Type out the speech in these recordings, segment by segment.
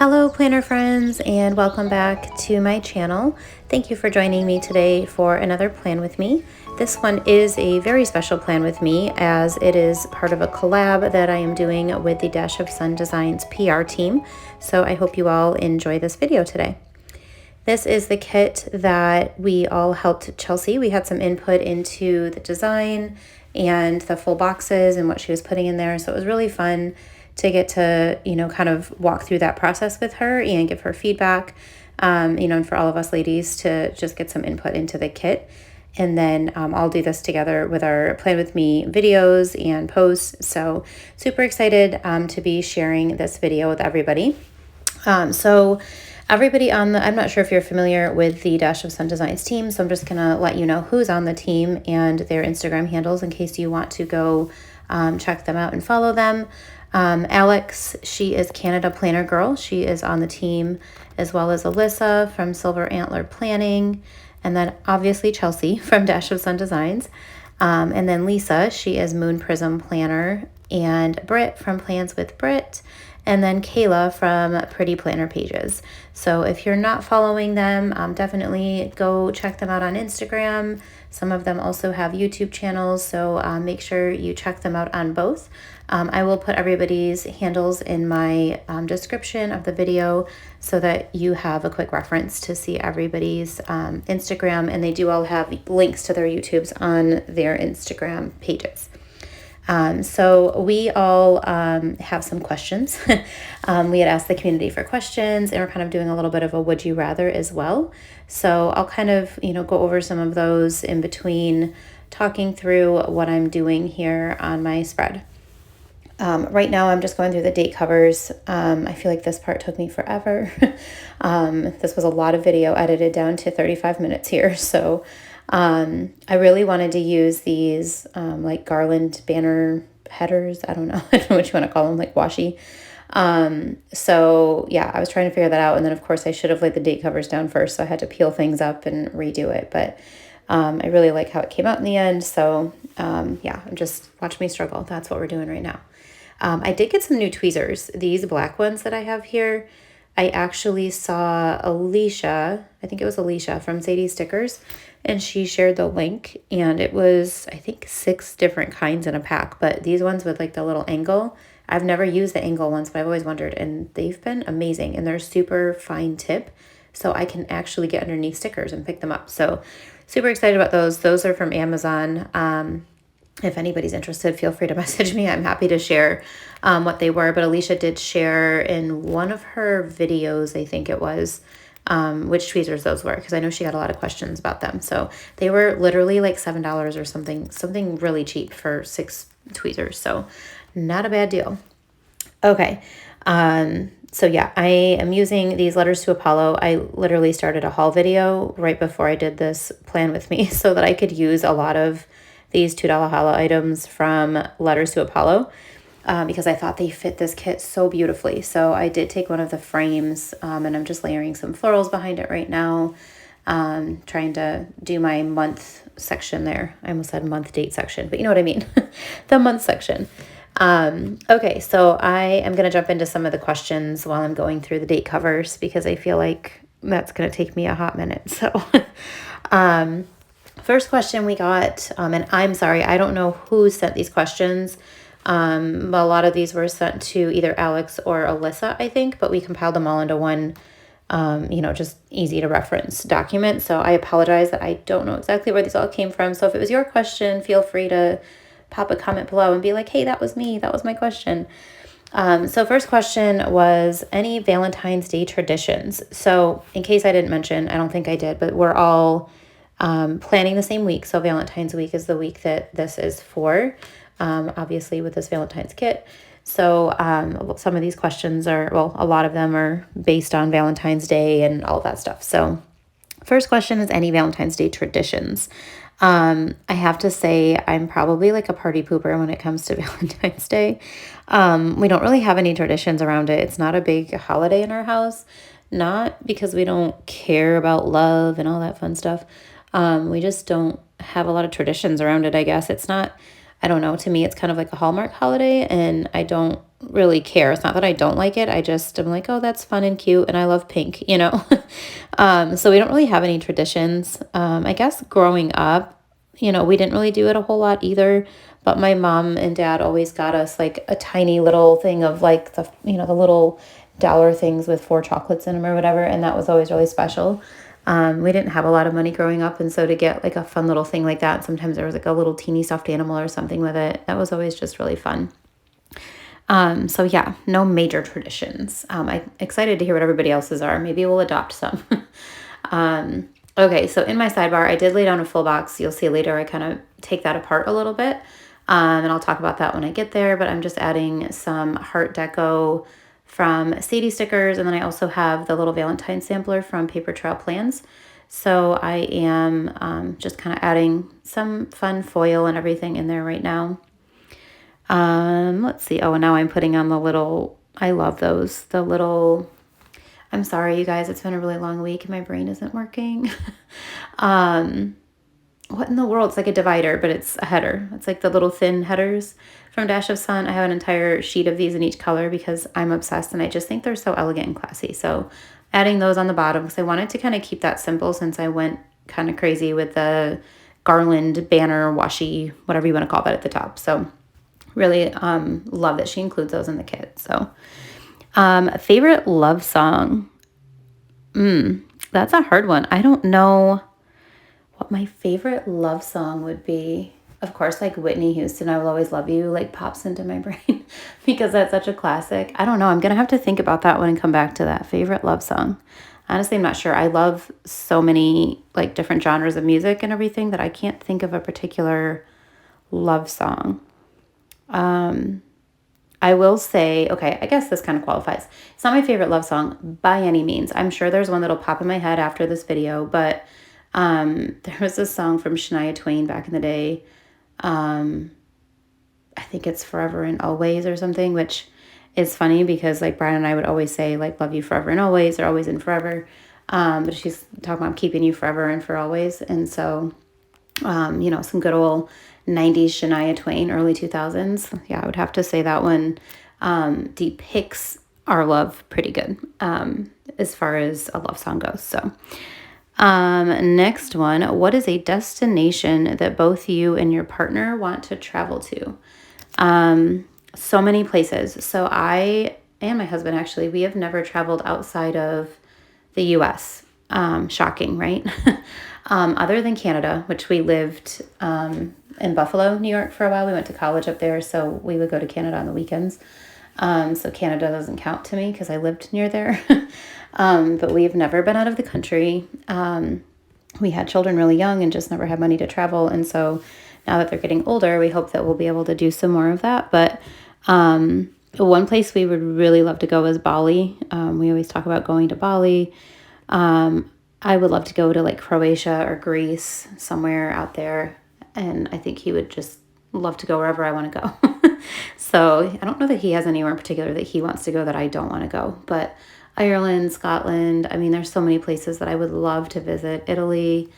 Hello planner friends, and welcome back to my channel. Thank you for joining me today for another plan with me. This one is a very special plan with me as it is part of a collab that I am doing with the Dash of Sun Designs PR team. So I hope you all enjoy this video today. This is the kit that we all helped Chelsea. We had some input into the design and the full boxes and what she was putting in there. So it was really fun to get to, kind of walk through that process with her and give her feedback, and for all of us ladies to just get some input into the kit. And then I'll do this together with our Plan With Me videos and posts. So super excited to be sharing this video with everybody. So everybody on I'm not sure if you're familiar with the Dash of Sun Designs team, so I'm just gonna let you know who's on the team and their Instagram handles in case you want to go check them out and follow them. Alex, she is Canada Planner Girl. She is on the team, as well as Alyssa from Silver Antler Planning, and then obviously Chelsea from Dash of Sun Designs. And then Lisa, she is Moon Prism Planner, and Britt from Plans with Britt, and then Kayla from Pretty Planner Pages. So if you're not following them, definitely go check them out on Instagram. Some of them also have YouTube channels, so make sure you check them out on both. I will put everybody's handles in my description of the video so that you have a quick reference to see everybody's Instagram, and they do all have links to their YouTubes on their Instagram pages. So we all have some questions. We had asked the community for questions, and we're kind of doing a little bit of a would you rather as well. So I'll kind of, go over some of those in between talking through what I'm doing here on my spread. Right now I'm just going through the date covers. I feel like this part took me forever. This was a lot of video edited down to 35 minutes here. So I really wanted to use these like garland banner headers. I don't know. I don't know what you want to call them, like washi. So yeah, I was trying to figure that out. And then of course I should have laid the date covers down first. So I had to peel things up and redo it. But I really like how it came out in the end. So yeah, just watch me struggle. That's what we're doing right now. I did get some new tweezers. These black ones that I have here, I actually saw Alicia, I think it was Alicia from Sadie Stickers, and she shared the link, and it was, I think, 6 different kinds in a pack, but these ones with like the little angle, I've never used the angle ones, but I've always wondered, and they've been amazing, and they're super fine tip, so I can actually get underneath stickers and pick them up. So super excited about those. Those are from Amazon. If anybody's interested, feel free to message me. I'm happy to share what they were. But Alicia did share in one of her videos, I think it was, which tweezers those were, because I know she got a lot of questions about them. So they were literally like $7 or something really cheap for 6 tweezers. So not a bad deal. Okay. So yeah, I am using these Letters to Apollo. I literally started a haul video right before I did this plan with me so that I could use a lot of these $2 haul items from Letters to Apollo because I thought they fit this kit so beautifully. So I did take one of the frames and I'm just layering some florals behind it right now, trying to do my month section there. I almost said month date section, but you know what I mean, the month section. Okay, so I am going to jump into some of the questions while I'm going through the date covers because I feel like that's going to take me a hot minute. So first question we got, and I'm sorry, I don't know who sent these questions. A lot of these were sent to either Alex or Alyssa, I think, but we compiled them all into one, just easy to reference document. So I apologize that I don't know exactly where these all came from. So if it was your question, feel free to pop a comment below and be like, hey, that was me. That was my question. So first question was any Valentine's Day traditions. So in case I didn't mention, I don't think I did, but we're all planning the same week. So Valentine's week is the week that this is for, obviously with this Valentine's kit. So some of these questions are, well, a lot of them are based on Valentine's Day and all that stuff. So first question is any Valentine's Day traditions. I have to say I'm probably like a party pooper when it comes to Valentine's Day. We don't really have any traditions around it. It's not a big holiday in our house, not because we don't care about love and all that fun stuff. We just don't have a lot of traditions around it, I guess. It's not, I don't know, to me, it's kind of like a Hallmark holiday, and I don't really care. It's not that I don't like it. I just am like, oh, that's fun and cute, and I love pink, you know? So we don't really have any traditions. I guess growing up, you know, we didn't really do it a whole lot either, but my mom and dad always got us like a tiny little thing of like the, you know, the little dollar things with 4 chocolates in them or whatever, and that was always really special. We didn't have a lot of money growing up, and so to get like a fun little thing like that, sometimes there was like a little teeny stuffed animal or something with it, that was always just really fun. So yeah, no major traditions. I'm excited to hear what everybody else's are. Maybe we'll adopt some. Okay, so in my sidebar, I did lay down a full box. You'll see later I kind of take that apart a little bit, and I'll talk about that when I get there, but I'm just adding some heart deco from Sadie stickers, and then I also have the little Valentine sampler from Paper Trail Plans. So I am just kind of adding some fun foil and everything in there right now. Let's see. Oh, and now I'm putting on the little, I love those, the little, I'm sorry, you guys, it's been a really long week and my brain isn't working. What in the world? It's like a divider, but it's a header. It's like the little thin headers from Dash of Sun. I have an entire sheet of these in each color because I'm obsessed and I just think they're so elegant and classy. So adding those on the bottom because I wanted to kind of keep that simple since I went kind of crazy with the garland, banner, washi, whatever you want to call that at the top. So really love that she includes those in the kit. So favorite love song. That's a hard one. I don't know what my favorite love song would be. Of course, like Whitney Houston, I Will Always Love You, like pops into my brain because that's such a classic. I don't know. I'm going to have to think about that one and come back to that. Favorite love song. Honestly, I'm not sure. I love so many like different genres of music and everything that I can't think of a particular love song. I will say, okay, I guess this kind of qualifies. It's not my favorite love song by any means. I'm sure there's one that'll pop in my head after this video, but there was this song from Shania Twain back in the day. I think it's Forever and Always or something, which is funny because like Brian and I would always say like love you forever and always or always and forever. But she's talking about keeping you forever and for always. And so, you know, some good old 90s Shania Twain, early 2000s. Yeah, I would have to say that one depicts our love pretty good as far as a love song goes. So next one, what is a destination that both you and your partner want to travel to? So many places. So I and my husband, actually, we have never traveled outside of the US. Shocking, right? Other than Canada, which we lived in Buffalo, New York for a while. We went to college up there, so we would go to Canada on the weekends. So Canada doesn't count to me because I lived near there. But we've never been out of the country. We had children really young and just never had money to travel. And so now that they're getting older, we hope that we'll be able to do some more of that. But one place we would really love to go is Bali. We always talk about going to Bali. I would love to go to like Croatia or Greece, somewhere out there. And I think he would just love to go wherever I want to go. So I don't know that he has anywhere in particular that he wants to go that I don't want to go. But Ireland, Scotland, I mean, there's so many places that I would love to visit. Italy.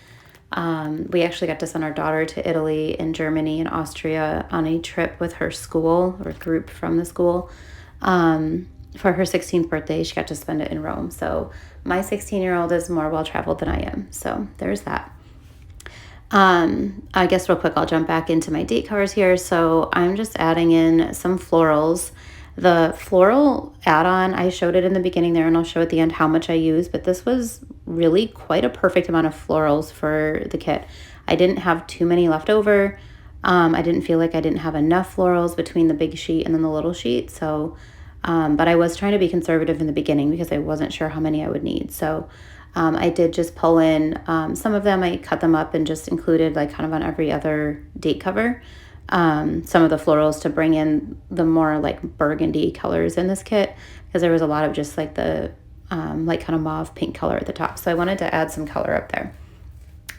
We actually got to send our daughter to Italy and Germany and Austria on a trip with her school or group from the school. For her 16th birthday, she got to spend it in Rome. So my 16-year-old is more well-traveled than I am. So there's that. I guess real quick, I'll jump back into my date covers here. So I'm just adding in some florals. The floral add-on, I showed it in the beginning there, and I'll show at the end how much I use, but this was really quite a perfect amount of florals for the kit. I didn't have too many left over. I didn't feel like I didn't have enough florals between the big sheet and then the little sheet. So, but I was trying to be conservative in the beginning because I wasn't sure how many I would need. So I did just pull in some of them. I cut them up and just included like kind of on every other date cover. Some of the florals to bring in the more like burgundy colors in this kit because there was a lot of just like the like kind of mauve pink color at the top. So I wanted to add some color up there.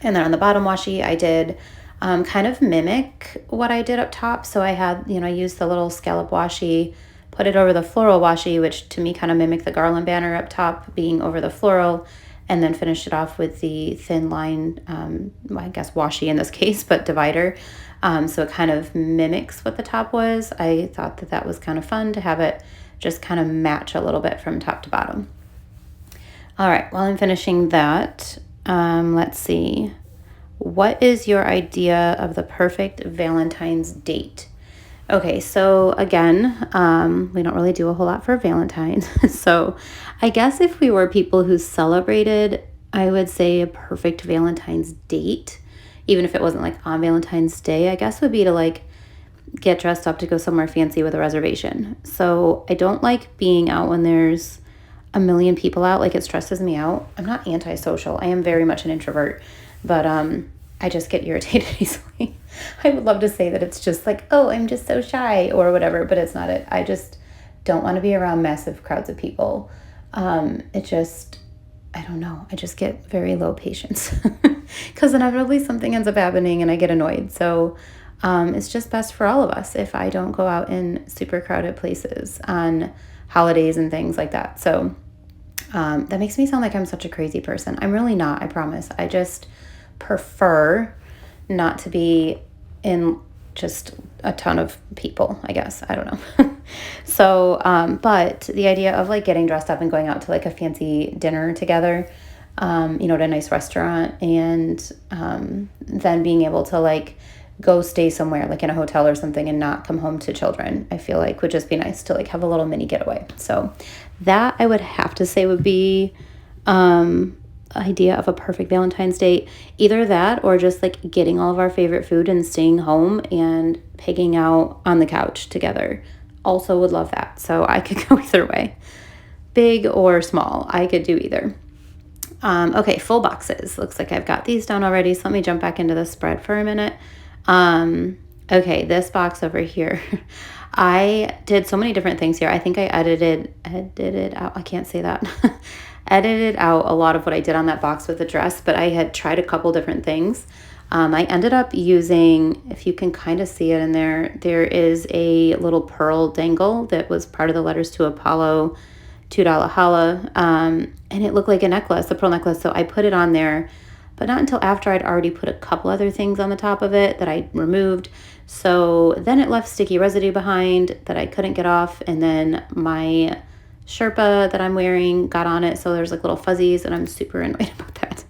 And then on the bottom washi, I did kind of mimic what I did up top. So I had, you know, I used the little scallop washi, put it over the floral washi, which to me kind of mimicked the garland banner up top being over the floral. and then finished it off with the thin line, well, I guess washi in this case, but divider. So it kind of mimics what the top was. I thought that that was kind of fun to have it just kind of match a little bit from top to bottom. All right, while I'm finishing that, let's see. What is your idea of the perfect Valentine's date? Okay, so again, we don't really do a whole lot for Valentine's. So I guess if we were people who celebrated, I would say a perfect Valentine's date, even if it wasn't like on Valentine's Day, I guess would be to like get dressed up to go somewhere fancy with a reservation. So I don't like being out when there's a million people out. Like, it stresses me out. I'm not antisocial. I am very much an introvert, but I just get irritated easily. I would love to say that it's just like, oh, I'm just so shy or whatever, but it's not it. I just don't want to be around massive crowds of people. It just, I don't know. I just get very low patience because inevitably something ends up happening and I get annoyed. So it's just best for all of us if I don't go out in super crowded places on holidays and things like that. So that makes me sound like I'm such a crazy person. I'm really not, I promise. I just prefer not to be in just a ton of people, I guess. I don't know. So, but the idea of like getting dressed up and going out to like a fancy dinner together, at a nice restaurant, and then being able to like go stay somewhere like in a hotel or something and not come home to children, I feel like would just be nice to like have a little mini getaway. So that I would have to say would be idea of a perfect Valentine's date. Either that or just like getting all of our favorite food and staying home and pigging out on the couch together. Also would love that. So I could go either way. Big or small, I could do either. Okay, full boxes. Looks like I've got these done already. So let me jump back into the spread for a minute. Okay, this box over here. I did so many different things here. I think I edited out. I can't say that. Edited out a lot of what I did on that box with the dress, but I had tried a couple different things. I ended up using, if you can kind of see it in there, there is a little pearl dangle that was part of the letters to Apollo $2 holla, and it looked like a necklace, a pearl necklace. So I put it on there, but not until after I'd already put a couple other things on the top of it that I removed. So then it left sticky residue behind that I couldn't get off, and then my Sherpa that I'm wearing got on it, so there's like little fuzzies, and I'm super annoyed about that.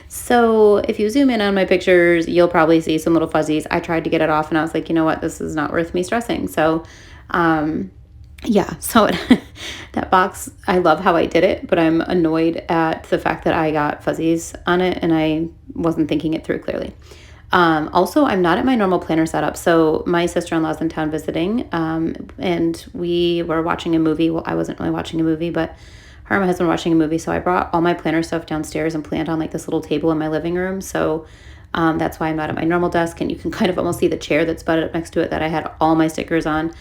So if you zoom in on my pictures, you'll probably see some little fuzzies. I tried to get it off, and I was like, you know what, this is not worth me stressing. So yeah, so that box, I love how I did it, but I'm annoyed at the fact that I got fuzzies on it and I wasn't thinking it through clearly. Also, I'm not at my normal planner setup. So my sister-in-law's in town visiting, and we were watching a movie. Well, I wasn't really watching a movie, but her and my husband were watching a movie. So I brought all my planner stuff downstairs and planned on like this little table in my living room. So that's why I'm not at my normal desk, and you can kind of almost see the chair that's butted up next to it that I had all my stickers on.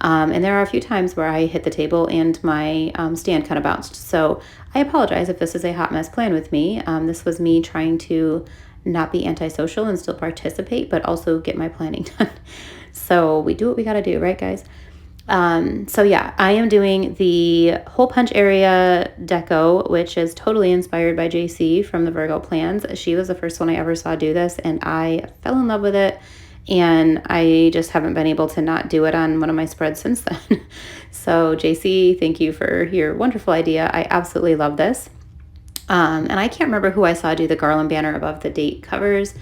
And there are a few times where I hit the table and my stand kind of bounced. So I apologize if this is a hot mess plan with me. This was me trying to not be antisocial and still participate, but also get my planning done. So we do what we got to do, right, guys? So yeah, I am doing the hole punch area deco, which is totally inspired by JC from the Virgo Plans. She was the first one I ever saw do this, and I fell in love with it. And I just haven't been able to not do it on one of my spreads since then. So JC, thank you for your wonderful idea. I absolutely love this. And I can't remember who I saw do the garland banner above the date covers.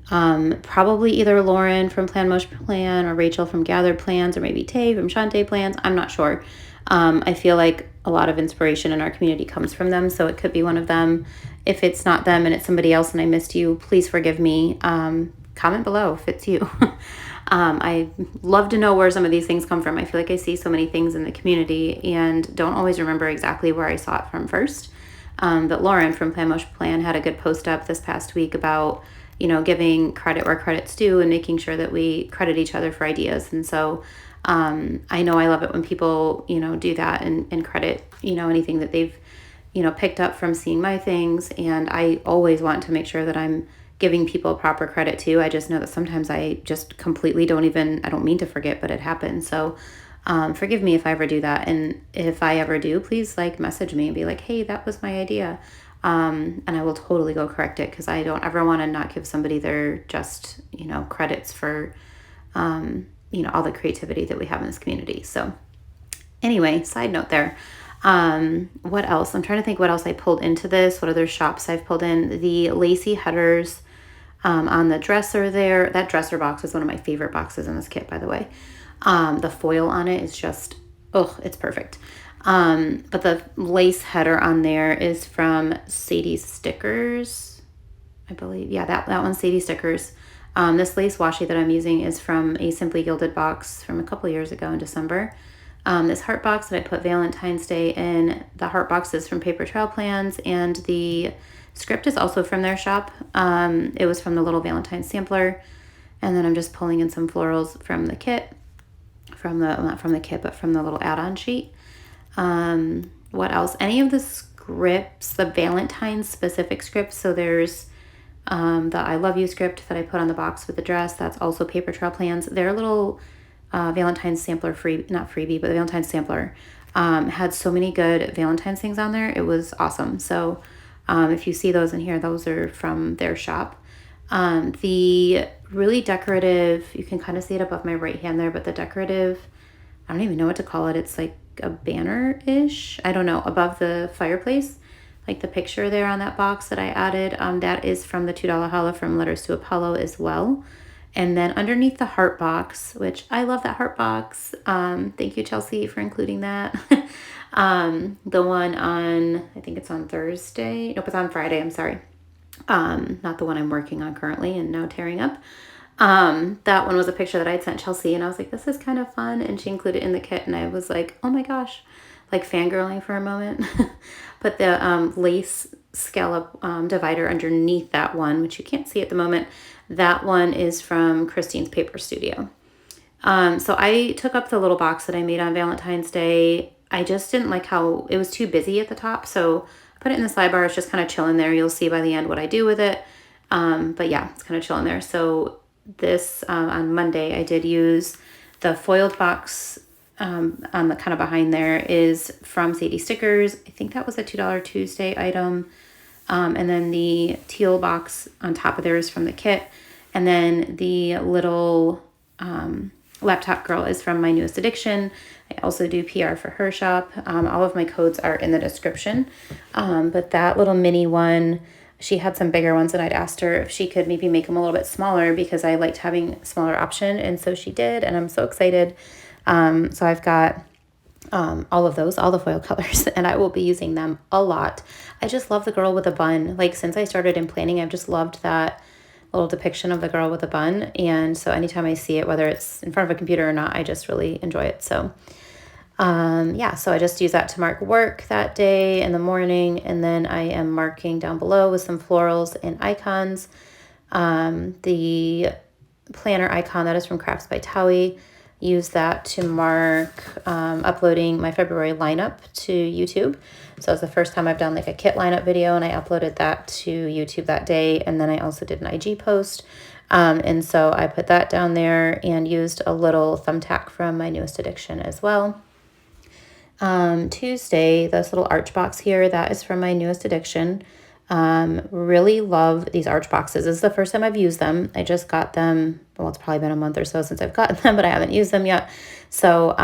Probably either Lauren from Plan Motion Plan or Rachel from Gathered Plans, or maybe Tay from Shantae Plans. I'm not sure. I feel like a lot of inspiration in our community comes from them, so it could be one of them. If it's not them and it's somebody else and I missed you, please forgive me. Comment below if it's you. I love to know where some of these things come from. I feel like I see so many things in the community and don't always remember exactly where I saw it from first. But Lauren from Plan Motion Plan had a good post up this past week about, giving credit where credit's due and making sure that we credit each other for ideas. And so I know I love it when people, do that and credit, anything that they've, picked up from seeing my things. And I always want to make sure that I'm giving people proper credit too. I just know that sometimes I just completely I don't mean to forget, but it happens. So forgive me if I ever do that. And if I ever do, please message me and be like, hey, that was my idea. And I will totally go correct it because I don't ever want to not give somebody their just, credits for, all the creativity that we have in this community. So anyway, side note there. What else? I'm trying to think what else I pulled into this, what other shops I've pulled in. The lacy headers on the dresser there. That dresser box is one of my favorite boxes in this kit, by the way. The foil on it is just, oh, it's perfect. But the lace header on there is from Sadie's Stickers, I believe. Yeah, that one's Sadie Stickers. This lace washi that I'm using is from a Simply Gilded box from a couple years ago in December. This heart box that I put Valentine's Day in, the heart box is from Paper Trail Plans, and the script is also from their shop. It was from the little Valentine sampler. And then I'm just pulling in some florals from the kit, not from the kit, but from the little add-on sheet. What else? Any of the scripts, the Valentine specific scripts. So there's the I Love You script that I put on the box with the dress. That's also Paper Trail Plans. Their little Valentine's sampler, not freebie, but the Valentine's sampler had so many good Valentine's things on there. It was awesome. So if you see those in here, those are from their shop. The really decorative, you can kind of see it above my right hand there, but the decorative, I don't even know what to call it. It's like a banner-ish, I don't know, above the fireplace, like the picture there on that box that I added. That is from the $2 holla from Letters to Apollo as well. And then underneath the heart box, which I love that heart box. Thank you, Chelsea, for including that. The one on, I think it's on Thursday. Nope, it's on Friday. I'm sorry. Not the one I'm working on currently and now tearing up. That one was a picture that I'd sent Chelsea, and I was like, this is kind of fun. And she included it in the kit, and I was like, oh my gosh, like fangirling for a moment. But the lace scallop divider underneath that one, which you can't see at the moment, that one is from Christine's Paper Studio. So I took up the little box that I made on Valentine's Day. I just didn't like how it was too busy at the top, so I put it in the sidebar. It's just kind of chilling there. You'll see by the end what I do with it. But yeah, it's kind of chilling there. So this on Monday, I did use the foiled box on the kind of behind there is from Sadie Stickers. I think that was a $2 Tuesday item. And then the teal box on top of there is from the kit. And then the little laptop girl is from My Newest Addiction. I also do PR for her shop. All of my codes are in the description. But that little mini one, she had some bigger ones, and I'd asked her if she could maybe make them a little bit smaller because I liked having a smaller option. And so she did, and I'm so excited. So I've got all of those, all the foil colors, and I will be using them a lot. I just love the girl with a bun. Like, since I started in planning, I've just loved that little depiction of the girl with a bun. And so anytime I see it, whether it's in front of a computer or not, I just really enjoy it. So yeah, so I just use that to mark work that day in the morning. And then I am marking down below with some florals and icons. The planner icon that is from Crafts by Towie, use that to mark uploading my February lineup to YouTube. So it's the first time I've done like a kit lineup video, and I uploaded that to YouTube that day. And then I also did an IG post. And so I put that down there and used a little thumbtack from My Newest Addiction as well. Tuesday, this little arch box here, that is from My Newest Addiction. Really love these arch boxes. This is the first time I've used them. I just got them, well, it's probably been a month or so since I've gotten them, but I haven't used them yet. So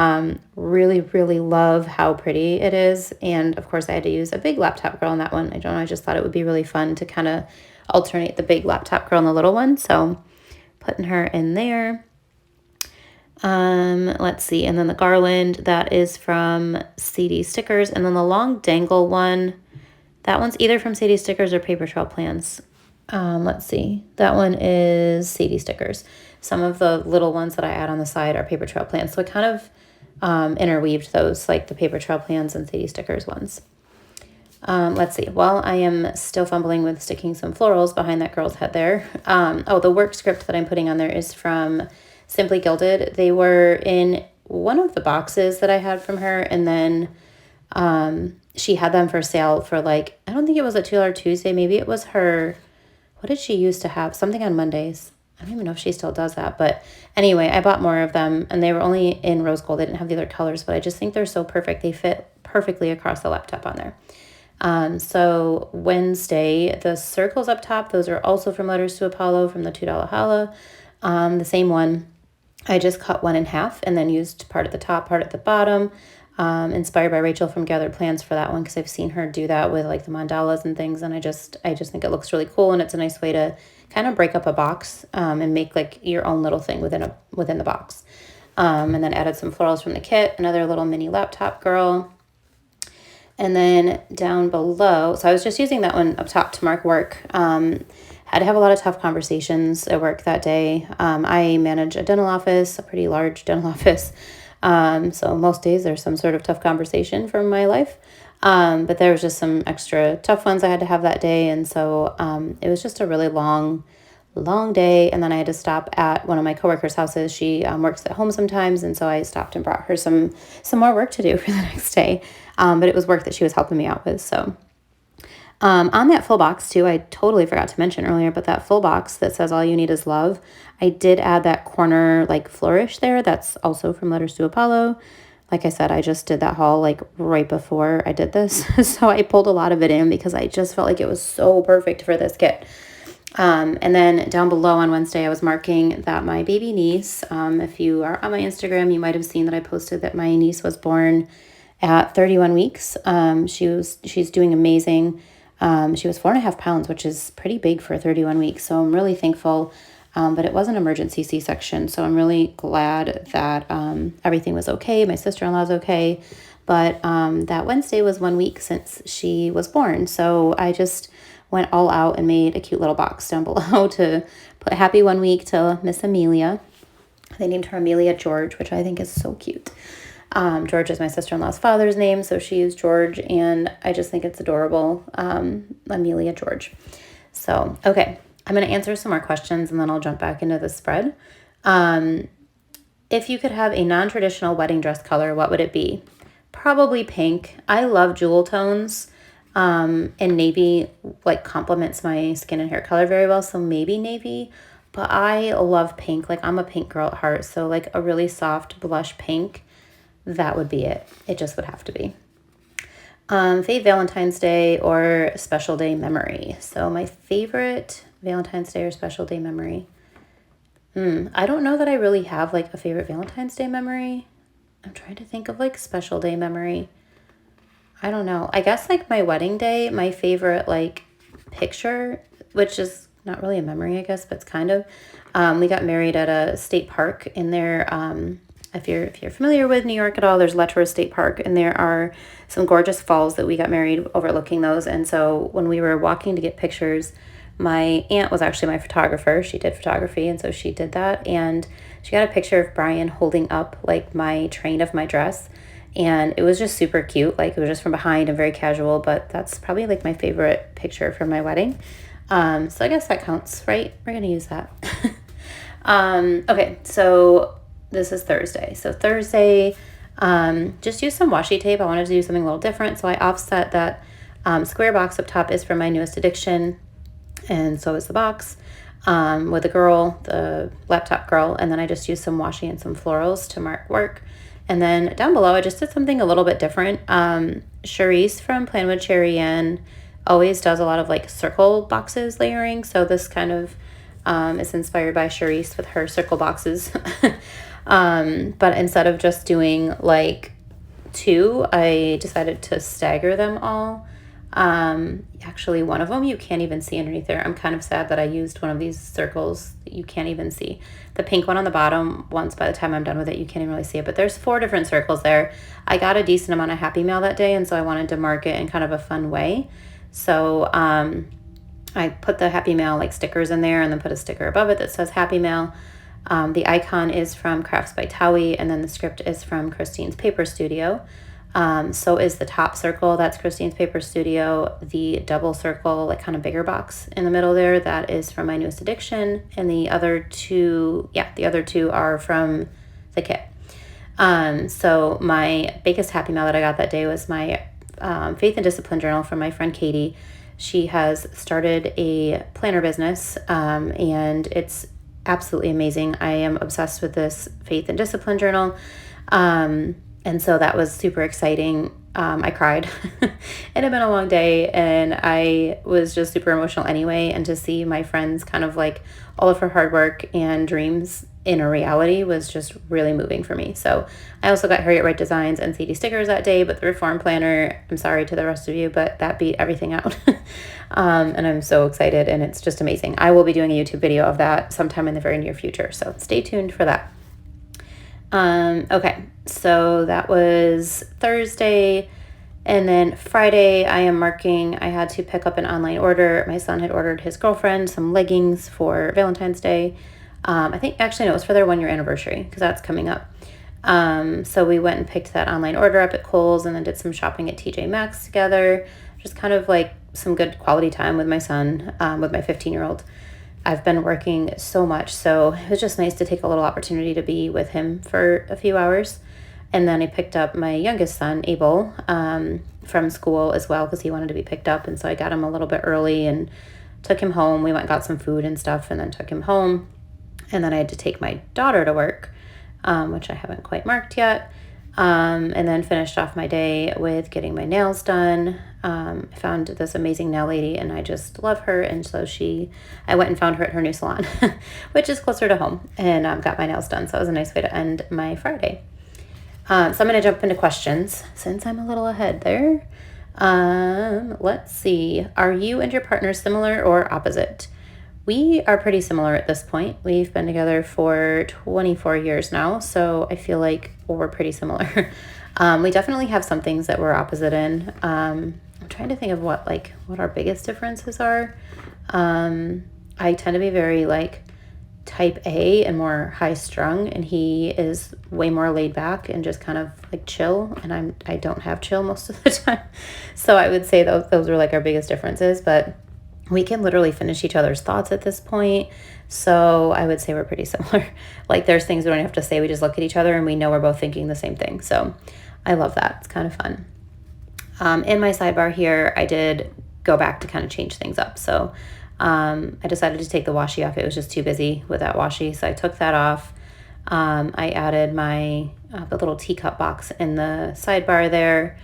really, really love how pretty it is. And of course I had to use a big laptop girl on that one. I don't know, I just thought it would be really fun to kind of alternate the big laptop girl and the little one. So putting her in there. Let's see. And then the garland, that is from Sadie Stickers. And then the long dangle one, that one's either from Sadie Stickers or Paper Trail Plans. Let's see. That one is Sadie Stickers. Some of the little ones that I add on the side are Paper Trail Plans. So I kind of interweaved those, like the Paper Trail Plans and Sadie Stickers ones. Let's see. While I am still fumbling with sticking some florals behind that girl's head there. Oh, the work script that I'm putting on there is from Simply Gilded. They were in one of the boxes that I had from her, and then she had them for sale for like, I don't think it was a $2 Tuesday. Maybe it was her, what did she used to have? Something on Mondays. I don't even know if she still does that. But anyway, I bought more of them, and they were only in rose gold. They didn't have the other colors, but I just think they're so perfect. They fit perfectly across the laptop on there. So Wednesday, the circles up top, those are also from Letters to Apollo from the $2 Holla. The same one. I just cut one in half and then used part at the top, part at the bottom. Inspired by Rachel from Gathered Plans for that one, because I've seen her do that with like the mandalas and things, and I just think it looks really cool, and it's a nice way to kind of break up a box and make like your own little thing within the box. And then added some florals from the kit, another little mini laptop girl. And then down below, so I was just using that one up top to mark work. Had to have a lot of tough conversations at work that day. I manage a dental office, a pretty large dental office. So most days there's some sort of tough conversation from my life. But there was just some extra tough ones I had to have that day. And so it was just a really long day. And then I had to stop at one of my coworkers' houses. She works at home sometimes. And so I stopped and brought her some more work to do for the next day. But it was work that she was helping me out with. So on that full box too, I totally forgot to mention earlier, but that full box that says all you need is love, I did add that corner like flourish there. That's also from Letters to Apollo. Like I said, I just did that haul like right before I did this. So I pulled a lot of it in because I just felt like it was so perfect for this kit. And then down below on Wednesday, I was marking that my baby niece, if you are on my Instagram, you might have seen that I posted that my niece was born at 31 weeks. She's doing amazing. She was 4.5 pounds, which is pretty big for 31 weeks. So I'm really thankful. But it was an emergency C-section. So I'm really glad that everything was okay. My sister-in-law's okay. But that Wednesday was 1 week since she was born. So I just went all out and made a cute little box down below to put happy 1 week to Miss Amelia. They named her Amelia George, which I think is so cute. George is my sister-in-law's father's name, so she used George, and I just think it's adorable. Amelia George. So, okay, I'm going to answer some more questions, and then I'll jump back into the spread. If you could have a non-traditional wedding dress color, what would it be? Probably pink. I love jewel tones, and navy like complements my skin and hair color very well, so maybe navy. But I love pink. Like, I'm a pink girl at heart, so like a really soft blush pink. That would be it. It just would have to be. Fave Valentine's Day or special day memory. So my favorite Valentine's Day or special day memory. I don't know that I really have like a favorite Valentine's Day memory. I'm trying to think of like special day memory. I don't know. I guess like my wedding day, my favorite like picture, which is not really a memory, I guess, but it's kind of. We got married at a state park in there. If you're familiar with New York at all, there's Letchworth State Park, and there are some gorgeous falls that we got married overlooking those. And so when we were walking to get pictures, my aunt was actually my photographer. She did photography, and so she did that. And she got a picture of Brian holding up like my train of my dress. And it was just super cute. Like, it was just from behind and very casual, but that's probably like my favorite picture from my wedding. So I guess that counts, right? We're going to use that. Okay, so this is Thursday. So Thursday, just use some washi tape. I wanted to do something a little different. So I offset that square box up top is from my newest addiction. And so is the box with the girl, the laptop girl. And then I just used some washi and some florals to mark work. And then down below, I just did something a little bit different. Charisse from Plan with Cherry Ann always does a lot of like circle boxes layering. So this kind of is inspired by Charisse with her circle boxes. But instead of just doing like 2, I decided to stagger them all. Actually, one of them you can't even see underneath there. I'm kind of sad that I used one of these circles that you can't even see. The pink one on the bottom, once by the time I'm done with it, you can't even really see it. But there's 4 different circles there. I got a decent amount of Happy Mail that day, and so I wanted to mark it in kind of a fun way. So I put the Happy Mail like stickers in there, and then put a sticker above it that says Happy Mail. The icon is from Crafts by Towie, and then the script is from Christine's Paper Studio. So is the top circle, that's Christine's Paper Studio. The double circle, like kind of bigger box in the middle there, that is from my newest addiction. And the other 2, the other 2 are from the kit. So my biggest Happy Mail that I got that day was my Faith and Discipline journal from my friend Katie. She has started a planner business, and it's absolutely amazing. I am obsessed with this Faith and Discipline journal. And so that was super exciting. I cried. It had been a long day and I was just super emotional anyway. And to see my friends kind of like all of her hard work and dreams in a reality was just really moving for me. So I also got Harriet Wright Designs and CD stickers that day, but the Reform Planner, I'm sorry to the rest of you, but that beat everything out. And I'm so excited and it's just amazing. I will be doing a YouTube video of that sometime in the very near future. So stay tuned for that. Okay, so that was Thursday, and then Friday I had to pick up an online order. My son had ordered his girlfriend some leggings for Valentine's Day. I think actually no, it was for their 1-year anniversary because that's coming up. So we went and picked that online order up at Kohl's and then did some shopping at TJ Maxx together. Just kind of like some good quality time with my son, with my 15-year-old. I've been working so much, so it was just nice to take a little opportunity to be with him for a few hours. And then I picked up my youngest son, Abel, from school as well because he wanted to be picked up. And so I got him a little bit early and took him home. We went and got some food and stuff and then took him home. And then I had to take my daughter to work, which I haven't quite marked yet. And then finished off my day with getting my nails done. I found this amazing nail lady and I just love her. And so I went and found her at her new salon, which is closer to home, and got my nails done. So it was a nice way to end my Friday. So I'm going to jump into questions since I'm a little ahead there. Let's see. Are you and your partner similar or opposite? We are pretty similar at this point. We've been together for 24 years now, so I feel like we're pretty similar. We definitely have some things that we're opposite in. I'm trying to think of what our biggest differences are. I tend to be very like type A and more high strung, and he is way more laid back and just kind of like chill, and I don't have chill most of the time. So I would say those are like our biggest differences, but we can literally finish each other's thoughts at this point. So I would say we're pretty similar. Like there's things we don't have to say. We just look at each other and we know we're both thinking the same thing. So I love that. It's kind of fun. In my sidebar here, I did go back to kind of change things up. So I decided to take the washi off. It was just too busy with that washi. So I took that off. I added the little teacup box in the sidebar there.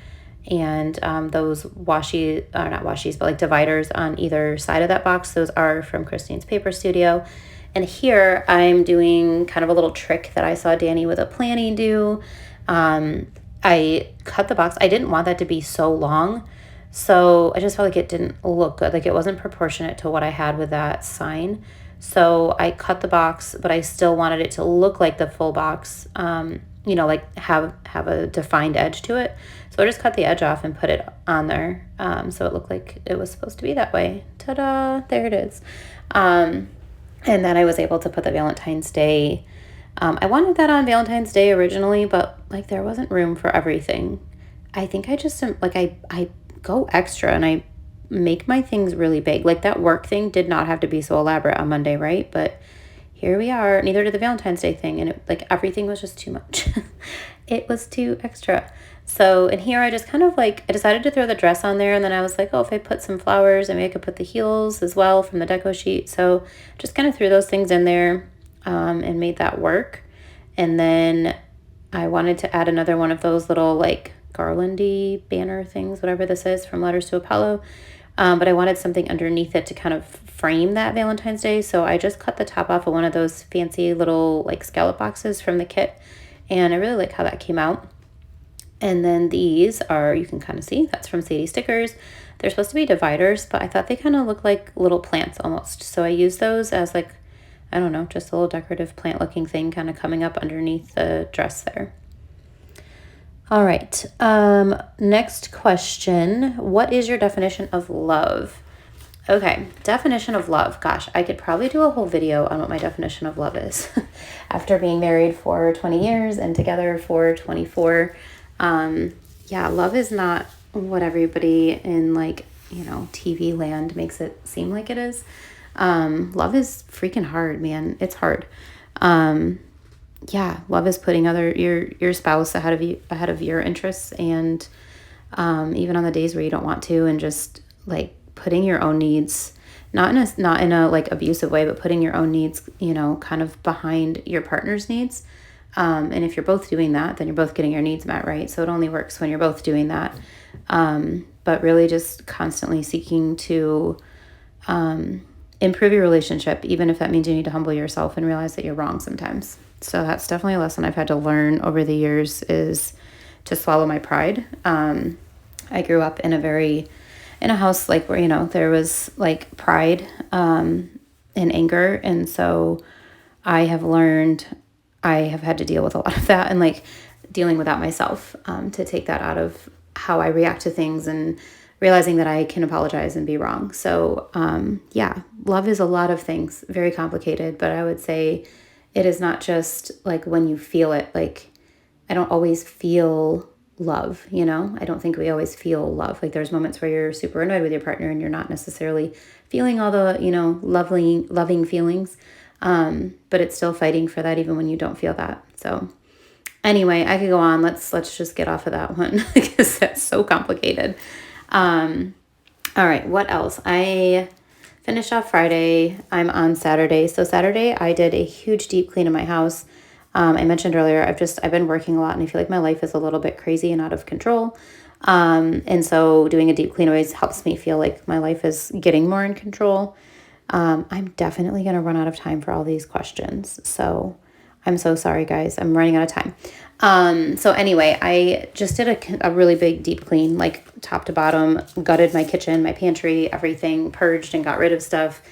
And those not washies, but like dividers on either side of that box, those are from Christine's Paper Studio. And here I'm doing kind of a little trick that I saw Danny with a planning do. I cut the box. I didn't want that to be so long, so I just felt like it didn't look good. Like it wasn't proportionate to what I had with that sign. So I cut the box, but I still wanted it to look like the full box, like have a defined edge to it. So I just cut the edge off and put it on there. So it looked like it was supposed to be that way. Ta-da, there it is. And then I was able to put the Valentine's Day. I wanted that on Valentine's Day originally, but like there wasn't room for everything. I think I just I go extra and I make my things really big. Like that work thing did not have to be so elaborate on Monday, right? But here we are. Neither did the Valentine's Day thing. And everything was just too much. It was too extra. So in here, I just kind of I decided to throw the dress on there. And then I was like, oh, if I put some flowers, maybe I could put the heels as well from the deco sheet. So just kind of threw those things in there and made that work. And then I wanted to add another one of those little garlandy banner things, whatever this is, from Letters to Apollo. But I wanted something underneath it to kind of frame that Valentine's Day. So I just cut the top off of one of those fancy little scallop boxes from the kit. And I really like how that came out. And then these are, you can kind of see, that's from Sadie Stickers. They're supposed to be dividers, but I thought they kind of look like little plants almost. So I used those as I don't know, just a little decorative plant looking thing kind of coming up underneath the dress there. All right, next question. What is your definition of love? Okay, definition of love. Gosh, I could probably do a whole video on what my definition of love is. After being married for 20 years and together for 24, love is not what everybody in TV land makes it seem like it is. Love is freaking hard, man. It's hard. Love is putting your spouse ahead of your interests, and even on the days where you don't want to, and just putting your own needs, not in a abusive way, but putting your own needs, kind of behind your partner's needs. And if you're both doing that, then you're both getting your needs met, right? So it only works when you're both doing that. But really just constantly seeking to improve your relationship, even if that means you need to humble yourself and realize that you're wrong sometimes. So that's definitely a lesson I've had to learn over the years, is to swallow my pride. I grew up in a house like where, there was like pride and anger. And so I have had to deal with a lot of that, and like dealing with that myself, to take that out of how I react to things, and realizing that I can apologize and be wrong. So love is a lot of things, very complicated, but I would say it is not just like when you feel it. Like, I don't always feel love, I don't think we always feel love. Like, there's moments where you're super annoyed with your partner and you're not necessarily feeling all the, loving feelings. But it's still fighting for that even when you don't feel that. So anyway, I could go on. Let's just get off of that one because that's so complicated. All right, what else? I finished off Friday. I'm on Saturday. So Saturday I did a huge deep clean in my house. I mentioned earlier, I've been working a lot, and I feel like my life is a little bit crazy and out of control. And so doing a deep clean always helps me feel like my life is getting more in control. I'm definitely going to run out of time for all these questions. So I'm so sorry, guys. I'm running out of time. So anyway, I just did a really big deep clean, like top to bottom, gutted my kitchen, my pantry, everything, purged and got rid of stuff,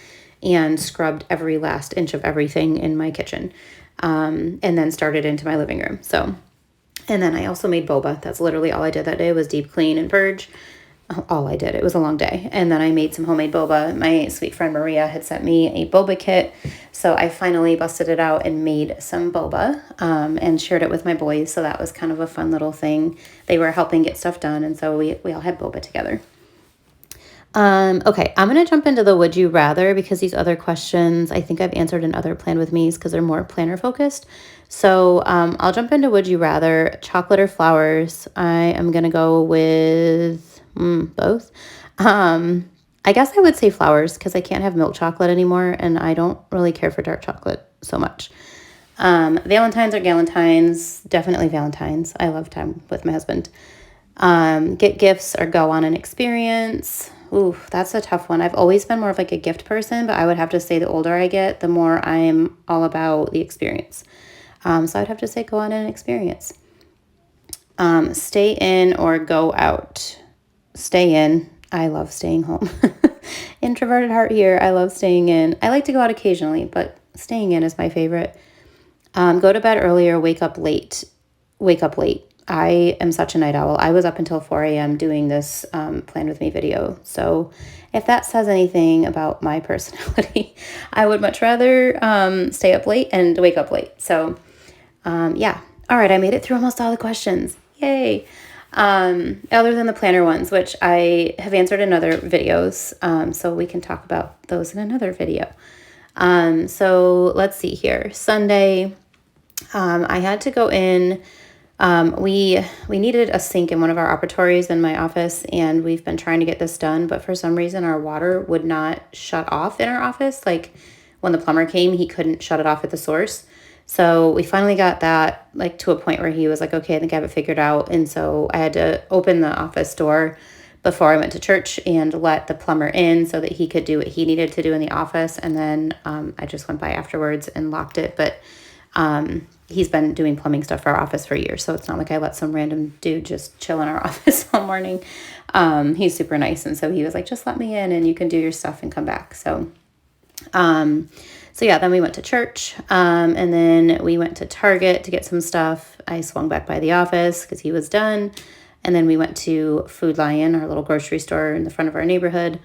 and scrubbed every last inch of everything in my kitchen. And then started into my living room. And then I also made boba. That's literally all I did that day, was deep clean and purge. All I did. It was a long day. And then I made some homemade boba. My sweet friend Maria had sent me a boba kit. So I finally busted it out and made some boba, and shared it with my boys. So that was kind of a fun little thing. They were helping get stuff done. And so we all had boba together. Okay, I'm going to jump into the would you rather, because these other questions I think I've answered in other plan with me's because they're more planner focused. So I'll jump into would you rather, chocolate or flowers. I am going to go with both. I guess I would say flowers because I can't have milk chocolate anymore, and I don't really care for dark chocolate so much. Valentines or galentines, definitely Valentines. I love time with my husband. Get gifts or go on an experience. Ooh, that's a tough one. I've always been more of like a gift person, but I would have to say the older I get, the more I'm all about the experience. So I'd have to say go on an experience. Stay in or go out. Stay in. I love staying home. Introverted heart here. I love staying in. I like to go out occasionally, but staying in is my favorite. Go to bed earlier, wake up late. Wake up late. I am such a night owl. I was up until 4 a.m. doing this Plan With Me video. So if that says anything about my personality, I would much rather stay up late and wake up late. So yeah. All right, I made it through almost all the questions. Yay. Other than the planner ones, which I have answered in other videos. So we can talk about those in another video. So let's see here. Sunday, I had to go in. We needed a sink in one of our operatories in my office, and we've been trying to get this done, but for some reason our water would not shut off in our office. Like when the plumber came, he couldn't shut it off at the source. So we finally got that like to a point where he was like, okay, I think I have it figured out. And so I had to open the office door before I went to church and let the plumber in so that he could do what he needed to do in the office. And then I just went by afterwards and locked it. But he's been doing plumbing stuff for our office for years. So it's not like I let some random dude just chill in our office all morning. He's super nice. And so he was like, just let me in and you can do your stuff and come back. So yeah, then we went to church, and then we went to Target to get some stuff. I swung back by the office because he was done. And then we went to Food Lion, our little grocery store in the front of our neighborhood.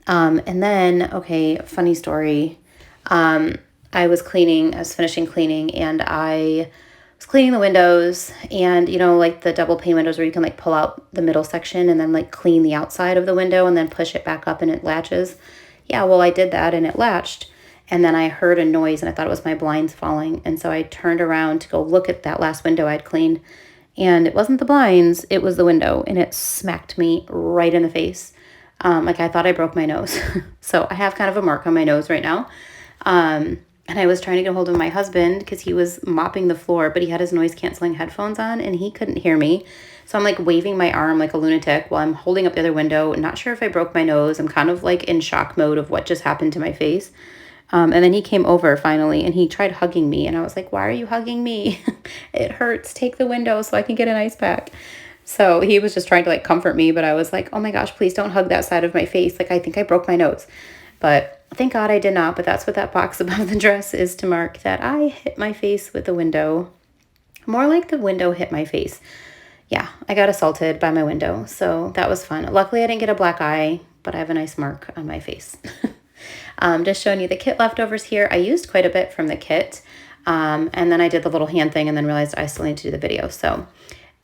And then, okay, funny story. I was finishing cleaning, and I was cleaning the windows, and like the double pane windows where you can like pull out the middle section and then like clean the outside of the window and then push it back up and it latches. Yeah, well, I did that and it latched. And then I heard a noise and I thought it was my blinds falling. And so I turned around to go look at that last window I'd cleaned. And it wasn't the blinds, it was the window. And it smacked me right in the face. Like I thought I broke my nose. So I have kind of a mark on my nose right now. and I was trying to get a hold of my husband because he was mopping the floor, but he had his noise canceling headphones on and he couldn't hear me. So I'm like waving my arm like a lunatic while I'm holding up the other window. Not sure if I broke my nose. I'm kind of like in shock mode of what just happened to my face. And then he came over finally and he tried hugging me. And I was like, why are you hugging me? It hurts. Take the window so I can get an ice pack. So he was just trying to like comfort me. But I was like, oh my gosh, please don't hug that side of my face. Like, I think I broke my nose. But thank God I did not. But that's what that box above the dress is, to mark that I hit my face with the window. More like the window hit my face. Yeah, I got assaulted by my window. So that was fun. Luckily, I didn't get a black eye, but I have a nice mark on my face. Just showing you the kit leftovers here. I used quite a bit from the kit. And then I did the little hand thing and then realized I still need to do the video. So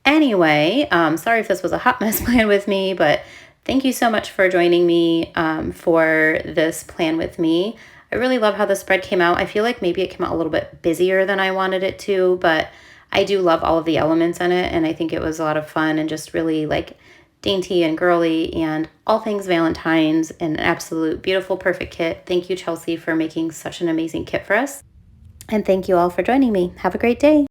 anyway, sorry if this was a hot mess plan with me, but thank you so much for joining me for this plan with me. I really love how the spread came out. I feel like maybe it came out a little bit busier than I wanted it to, but I do love all of the elements in it, and I think it was a lot of fun and just really like dainty and girly and all things Valentine's, and an absolute beautiful, perfect kit. Thank you, Chelsea, for making such an amazing kit for us. And thank you all for joining me. Have a great day.